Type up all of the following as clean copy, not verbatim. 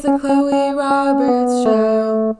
is the Chloe Roberts Show.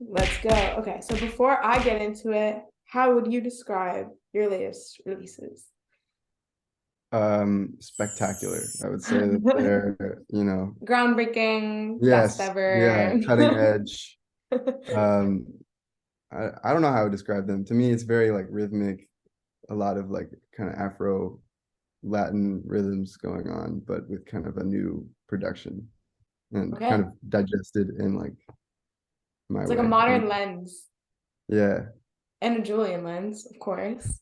Let's go. Okay, so before I get into it, how would you describe your latest releases? Spectacular. I would say that they're, Groundbreaking, best yes, yeah, ever. cutting edge. Um, I don't know how to describe them. To me, it's very like rhythmic, a lot of like kind of Afro Latin rhythms going on, but with kind of a new production and kind Okay, of digested in like my it's like a way. modern lens Yeah, and a Julian lens, of course.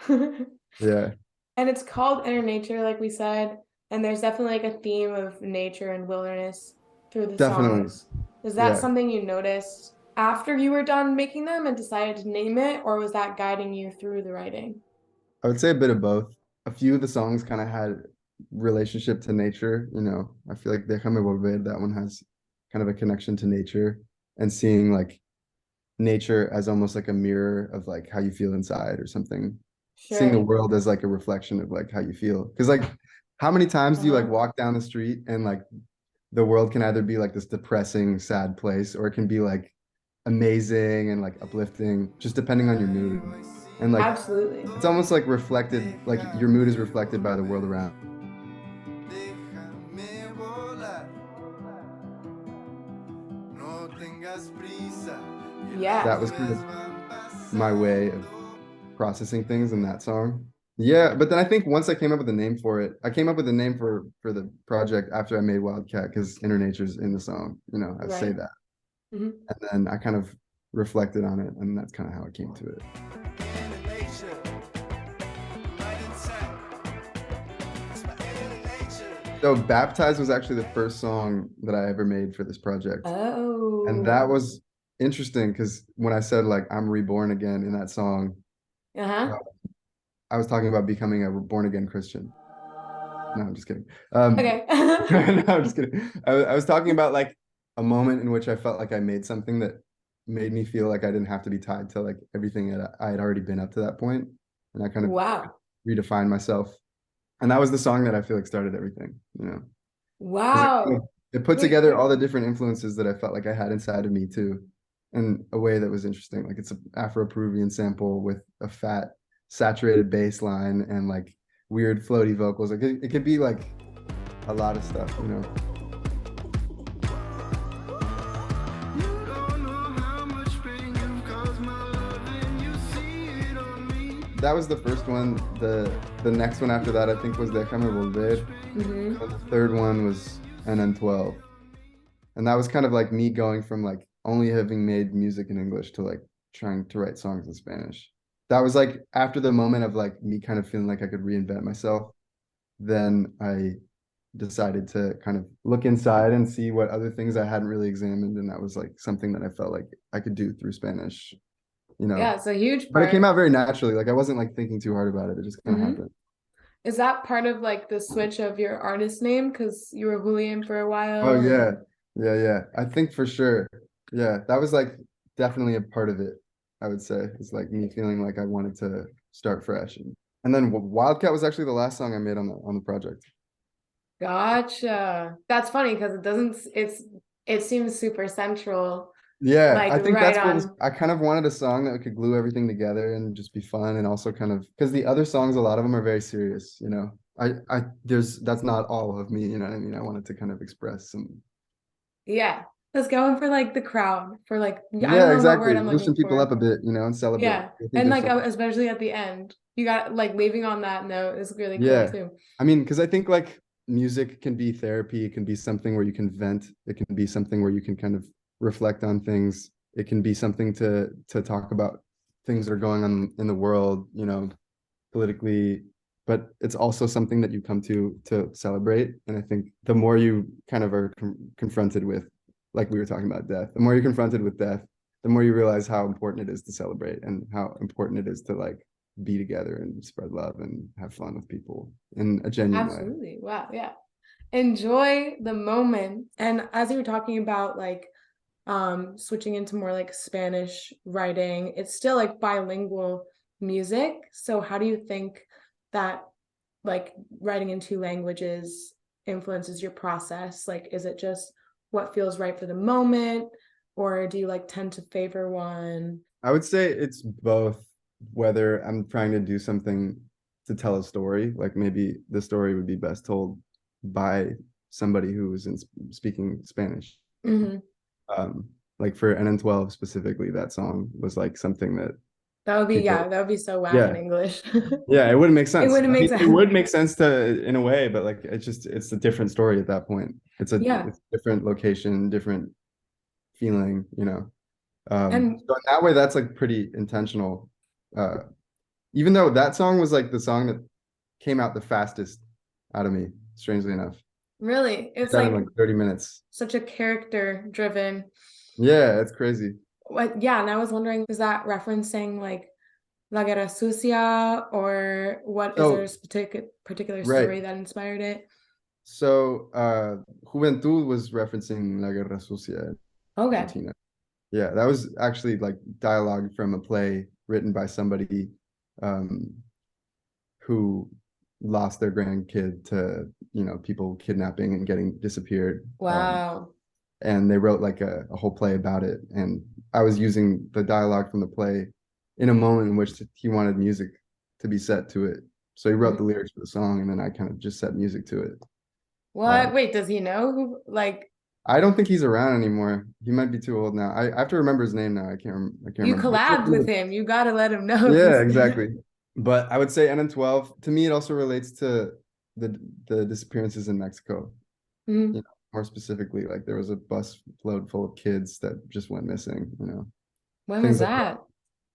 yeah, And it's called Inner Nature, like we said, and there's definitely like a theme of nature and wilderness through the definitely. songs. Is that Yeah. something you noticed after you were done making them and decided to name it, or was that guiding you through the writing? I would say a bit of both. A few of the songs kind of had relationship to nature, I feel like Déjame Volver, that one has kind of a connection to nature and seeing like nature as almost like a mirror of like how you feel inside or something. Seeing the Sure. world as like a reflection of like how you feel. Because like how many times do you like Uh-huh. walk down the street and like the world can either be like this depressing, sad place, or it can be like amazing and like uplifting, just depending on your mood. And like Absolutely. it's almost like reflected, like your mood is reflected by the world around. Yeah. That was kind of my way of processing things in that song. Yeah, but then I think once I came up with a name for it, I came up with a name for the project after I made Wildcat because Inner Nature's in the song, I say Right. that. Hmm. And then I kind of reflected on it, and that's kind of how I came to it. So Baptized was actually the first song that I ever made for this project. And that Oh. was interesting because when I said like I'm reborn again in that song, uh, Uh-huh. I was talking about becoming a born again Christian. No, I'm just kidding. Um, Okay. no, I'm just kidding. I was talking about like a moment in which I felt like I made something that made me feel like I didn't have to be tied to like everything that I had already been up to that point, and I kind of Wow. redefined myself. And that was the song that I feel like started everything, because Wow. it put Wait, together all the different influences that I felt like I had inside of me too, in a way that was interesting. Like it's an Afro-Peruvian sample with a fat, saturated bass line and like weird floaty vocals. Like it could be like a lot of stuff. That was the first one. The next one after that, I think, was Déjame Volver. hmm. And the third one was NN12. And that was kind of like me going from like only having made music in English to like trying to write songs in Spanish. That was like after the moment of like me kind of feeling like I could reinvent myself. Then I decided to kind of look inside and see what other things I hadn't really examined. And that was like something that I felt like I could do through Spanish, you know. Yeah, it's a huge But it came part. out very naturally. Like I wasn't like thinking too hard about it. It just kind of Hmm. happened. Is that part of like the switch of your artist name? Because you were Julian for a Oh while yeah. and Yeah, yeah. I think for sure. Yeah, that was like definitely a part of it, I would say. It's like me feeling like I wanted to start fresh. And then Wildcat was actually the last song I made on the project. gotcha. That's funny because it seems super central, Yeah, like I think right that's what was on. I kind of wanted a song that could glue everything together and just be fun and also kind of because the other songs, a lot of them are very serious. That's not all of me, you know what I mean? I wanted to kind of express some. Yeah. Let's go in for like the crowd for like I don't Yeah, know what exactly. word I'm Loosen looking people up for. a bit, and celebrate. Yeah. I think And there's like something. especially at the end. You got like leaving on that note is really cool Yeah. too. I mean, because I think like music can be therapy. It can be something where you can vent. It can be something where you can kind of reflect on things. It can be something to talk about things that are going on in the world, politically, but it's also something that you come to celebrate. And I think the more you kind of are confronted with, like we were talking about death, the more you're confronted with death, the more you realize how important it is to celebrate and how important it is to like be together and spread love and have fun with people in a genuine way. Absolutely. Wow. Yeah. Enjoy the moment. And as you were talking about like switching into more like Spanish writing, it's still like bilingual music. So how do you think that like writing in two languages influences your process? Like, is it just what feels right for the moment, or do you like tend to favor one? I would say it's both, whether I'm trying to do something to tell a story, like maybe the story would be best told by somebody who is speaking Spanish. Hmm. Um, like for NN12 specifically, that song was like something that That would be, yeah, people, that would be so whack in yeah, English. yeah, it wouldn't make It sense. wouldn't I make mean, it sense. would make sense to in a way, but like it's a different story at that point. Yeah. It's a different location, different feeling, you know. And So in that way, that's like pretty intentional. Uh, Even though that song was like the song that came out the fastest out of me, strangely enough. really, it's Done in like like 30 minutes. such a character driven. Yeah, it's crazy. What, yeah, and I was wondering, is that referencing like La Guerra Sucia, or what, is there a So, particular right. story that inspired it? So, Juventud was referencing La Guerra Sucia in Okay. Argentina. Yeah, that was actually like dialogue from a play written by somebody um, who lost their grandkid to, you know, people kidnapping and getting disappeared. Wow. And they wrote like a whole play about it. And I was using the dialogue from the play in a moment in which he wanted music to be set to it. So he wrote the Mhm. lyrics for the song, and then I kind of just set music to it. What? Wait, does he know who, like, I don't think he's around anymore. He might be too old now. I have to remember his name now. I can't you remember. collabed with him? You gotta let him know if Yeah, he's exactly. But I would say NN12 to me it also relates to the disappearances in Mexico. Mhm. You know, more specifically, like there was a bus load full of kids that just went missing. You know, When was things like that?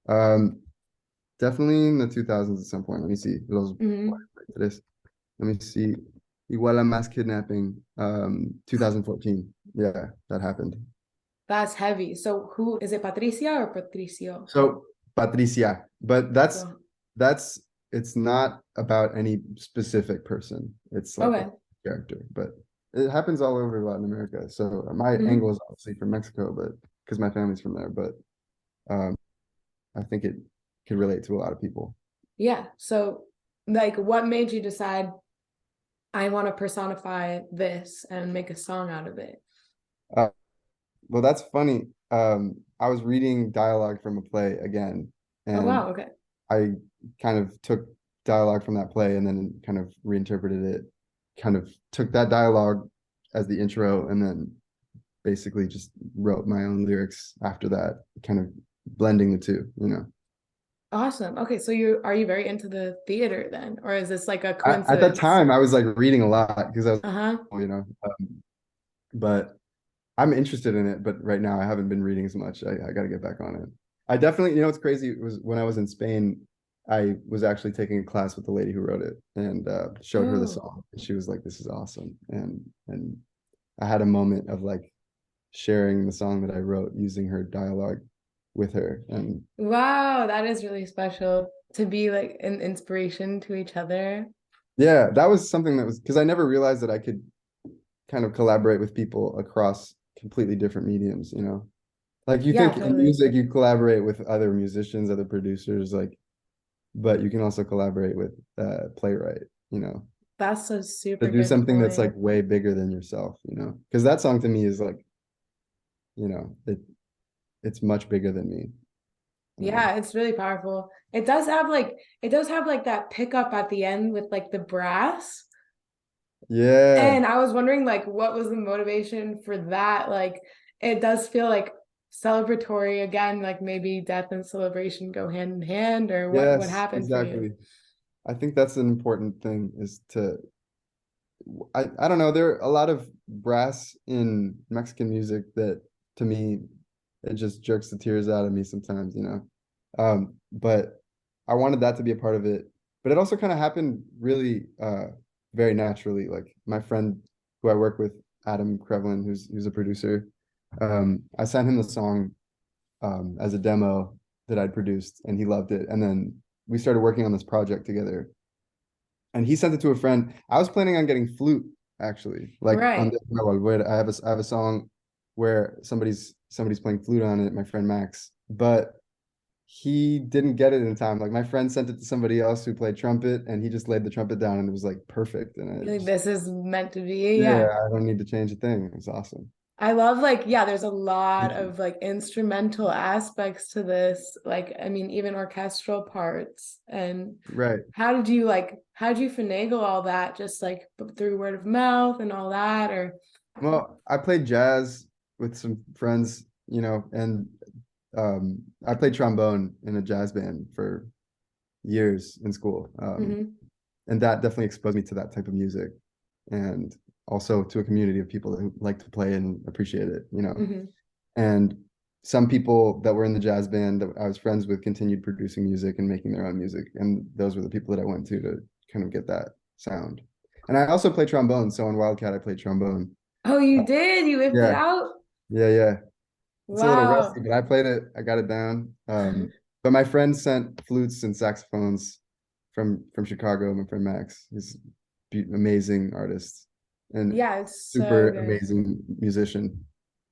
that. Definitely in the 2000s at some point. Let me see. Hmm. Let me see. Iguala mass kidnapping, 2014. Yeah, that happened. That's heavy. So who is it, Patricia or Patricio? So Patricia, but that's So, that's it's not about any specific person. It's like a okay. character, but it happens all over Latin America. So my Hmm. angle is obviously from Mexico, but because my family's from there, but um, I think it could relate to a lot of people. Yeah. So, like, what made you decide I want to personify this and make a song out of it? Uh, well, that's funny. I was reading dialogue from a play again, Oh, and wow. Okay. I kind of took dialogue from that play and then kind of reinterpreted it, kind of took that dialogue as the intro, and then basically just wrote my own lyrics after that, kind of blending the two, you know. Awesome. Okay. So are you very into the theater then? Or is this like a At that coincidence? time, I was like reading a lot because I was, Uh-huh. you know, but I'm interested in it, but right now I haven't been reading as much. I got to get back on it. I definitely, you know, what's crazy was when I was in Spain, I was actually taking a class with the lady who wrote it and showed her the Oh, song. And she was like, "This is awesome," and I had a moment of like sharing the song that I wrote using her dialogue with her, and wow. That is really special to be like an inspiration to each other. yeah, that was something that was because I never realized that I could kind of collaborate with people across completely different mediums, you know. Like you Yeah, think in totally. music you collaborate with other musicians, other producers, like, but you can also collaborate with playwright, you know, That's a to super do good something that's like point. way bigger than yourself, you know. Because that song to me is like, you know, it's much bigger than me. Um, Yeah, it's really powerful. It does have like that pickup at the end with like the brass. yeah, And I was wondering like what was the motivation for that? Like it does feel like celebratory again, like maybe death and celebration go hand in hand, or what yes, happened for you? exactly. I think that's an important thing is I don't know, there are a lot of brass in Mexican music that to me it just jerks the tears out of me sometimes, you know. But I wanted that to be a part of it. But it also kind of happened really very naturally. Like my friend who I work with, Adam Krevlin, who's a producer, I sent him the song as a demo that I'd produced and he loved it. And then we started working on this project together and he sent it to a friend. I was planning on getting flute actually, like on Right. the I have a song where somebody's playing flute on it, my friend Max. But he didn't get it in time. Like my friend sent it to somebody else who played trumpet, and he just laid the trumpet down, and it was like perfect. And You're it like, just, this is meant to be. yeah, Yeah. I don't need to change a thing. It's awesome. I love like, yeah, there's a lot Thank you. of like instrumental aspects to this. Like, I mean, even orchestral parts. And Right. how did you finagle all that? Just like through word of mouth and all that, or Well, I played jazz with some friends, and I played trombone in a jazz band for years in school. Mhm, And that definitely exposed me to that type of music, and also to a community of people who like to play and appreciate it. mhm. And some people that were in the jazz band that I was friends with continued producing music and making their own music. And those were the people that I went to kind of get that sound. And I also play trombone. So in Wildcat, I played trombone. Oh, Uh, you did? You whipped it yeah, out? yeah. It's a little rusty, Wow. but I played it. I got it down. But my friend sent flutes and saxophones from Chicago. My friend Max, he's amazing artist and Yeah, it's so super good. amazing musician.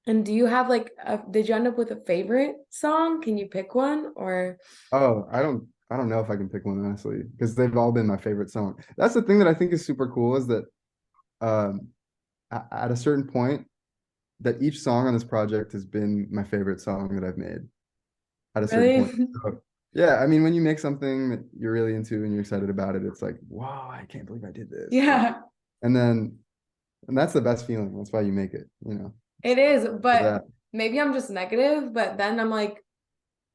And do you have like did you end up with a favorite song? Can you pick one or Oh, I don't know if I can pick one honestly, because they've all been my favorite song. That's the thing that I think is super cool is that um at a certain point that each song on this project has been my favorite song that I've made at a certain really? point. So, yeah, I mean when you make something that you're really into and you're excited about it, it's like, wow, I can't believe I did this. Yeah, And then and that's the best feeling. That's why you make it. it is, For but that. maybe I'm just negative, but then I'm like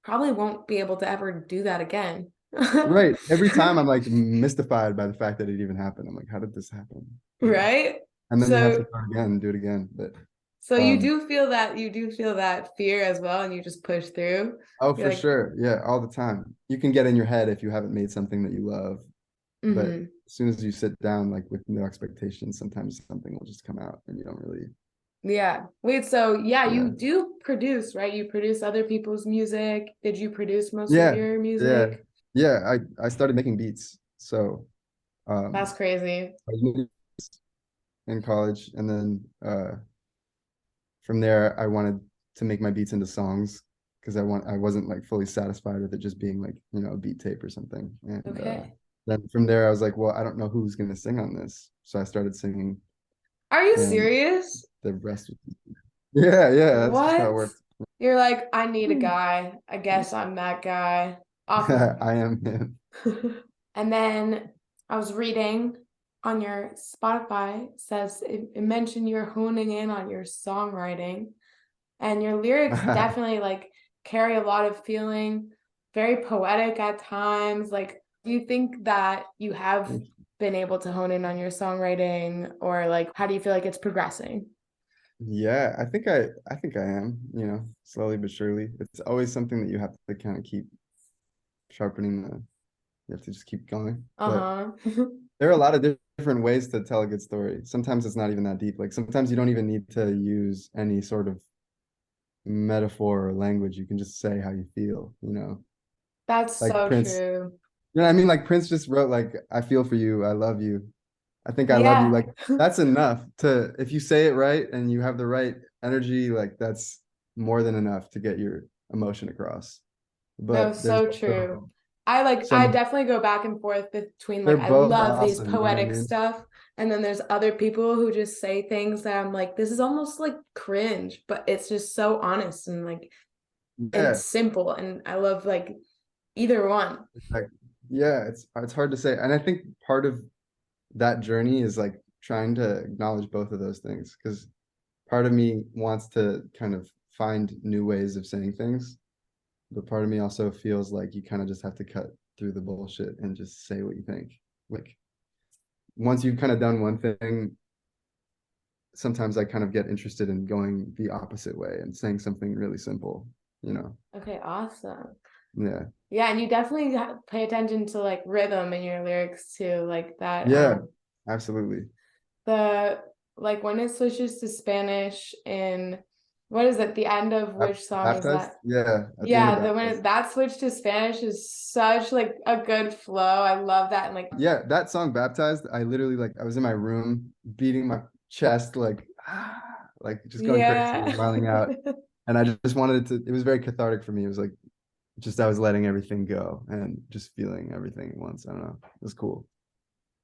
probably won't be able to ever do that again. Right. Every time I'm like mystified by the fact that it even happened. I'm like, how did this happen? Right? And then you have to So start again and do it again. But so um you do feel that fear as well and you just push through. oh You're for like, sure. Yeah, all the time. You can get in your head if you haven't made something that you love. But mm-hmm. as soon as you sit down like with no expectations, sometimes something will just come out and you don't really. Yeah. Wait, so yeah, Yeah. you do produce, right? You produce other people's music. Did you produce most of Yeah. your Yeah. music? Yeah. I started making beats. So That's crazy. I was making beats in college, and then from there I wanted to make my beats into songs because I wasn't like fully satisfied with it just being like a beat tape or something. And Okay. then from there I was like, well, I don't know who's gonna sing on this, so I started singing, Are you and serious? the rest was yeah, that's just how it What? works. You're like, I need a guy. I guess I'm that guy. Awesome. I am him. And then I was reading on your Spotify, it says it mentioned you're honing in on your songwriting, and your lyrics definitely like carry a lot of feeling, very poetic at times. Like, do you think that you have been able to hone in on your songwriting, or like, how do you feel like it's progressing? Yeah, I think I am, slowly but surely. It's always something that you have to kind of keep sharpening you have to just keep going. But Uh-huh. there are a lot of different ways to tell a good story. Sometimes it's not even that deep. Like sometimes you don't even need to use any sort of metaphor or language. You can just say how you feel. That's Like so Prince, true. you know what I mean? Like Prince just wrote like, I feel for you, I love you. I think I love you. Yeah. Like that's enough to, if you say it right and you have the right energy, like that's more than enough to get your emotion across. No, But there's so true. also I some, definitely go back and forth between they're like I both love these awesome. You know what I poetic mean? stuff, and then there's other people who just say things that I'm like, this is almost like cringe, but it's just so honest and like and Yeah. simple, and I love like either one. Like, yeah, it's hard to say. And I think part of that journey is like trying to acknowledge both of those things because part of me wants to kind of find new ways of saying things, but part of me also feels like you kind of just have to cut through the bullshit and just say what you think. Like once you've kind of done one thing, sometimes I kind of get interested in going the opposite way and saying something really simple. Okay, awesome. Yeah. Yeah, and you definitely pay attention to like rhythm in your lyrics too, like that. Yeah, absolutely. The like when it switches to Spanish in what is it? The end of which song is Baptized? that? Yeah, at the end of Yeah, the when Baptized. that switch to Spanish is such like a good flow. I love that. And like, Yeah, that song Baptized, I literally like I was in my room beating my chest like like just going crazy yeah. and wilding out. And I just wanted it to, it was very cathartic for me. It was like just I was letting everything go and just feeling everything at once. I don't know. It was cool.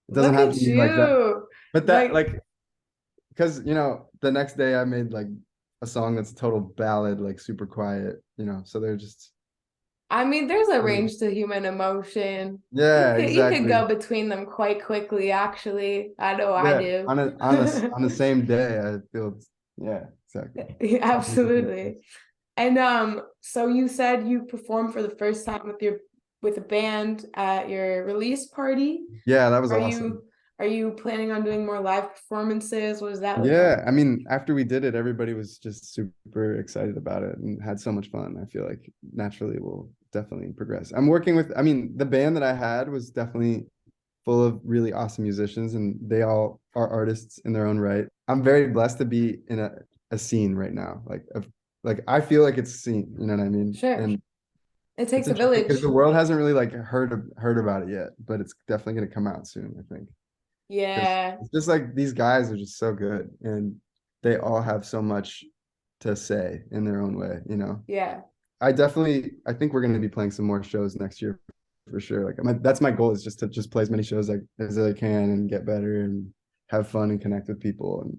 It doesn't Look have to at be like that, you. but that Like, like because the next day I made like a song that's a total ballad, like super quiet, so they're just I mean, there's a range to human emotion. yeah, You could exactly. go between them quite quickly, actually. I know I Yeah, do. on the same day, I feel yeah, exactly. So many different Absolutely. things. And so you said you performed for the first time with a band at your release party. Yeah, that was Are awesome. you planning on doing more live performances? What does that look Yeah, like? I mean, after we did it, everybody was just super excited about it and had so much fun. I feel like naturally we'll definitely progress. I mean, the band that I had was definitely full of really awesome musicians, and they all are artists in their own right. I'm very blessed to be in a scene right now. Like I feel like it's a scene, you know what I mean? Sure. And It it's takes a interesting because village. the world hasn't really like heard about it yet, but it's definitely gonna come out soon, I think. Because Yeah. it's just like these guys are just so good and they all have so much to say in their own way. Yeah. I think we're going to be playing some more shows next year for sure. Like that's my goal is just to just play as many shows as I can and get better and have fun and connect with people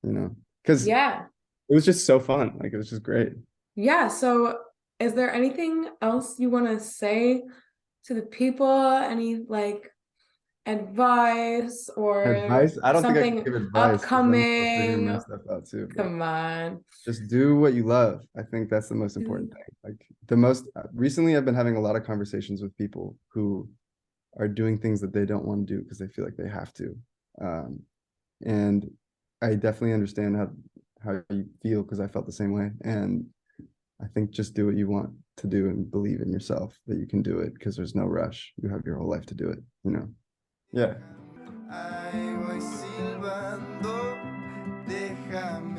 and because it Yeah. was just so fun. Like it was just great. Yeah. So is there anything else you want to say to the people? Any like advice or Advice? I don't think I can something give advice because I'm still figuring my upcoming? stuff out too, but Come on. just do what you love. I think that's the most important thing. Like the most recently, I've been having a lot of conversations with people who are doing things that they don't want to do because they feel like they have to. Um, and I definitely understand how you feel because I felt the same way. And I think just do what you want to do and believe in yourself that you can do it because there's no rush. You have your whole life to do it. Yeah. Ahí voy silbando, déjame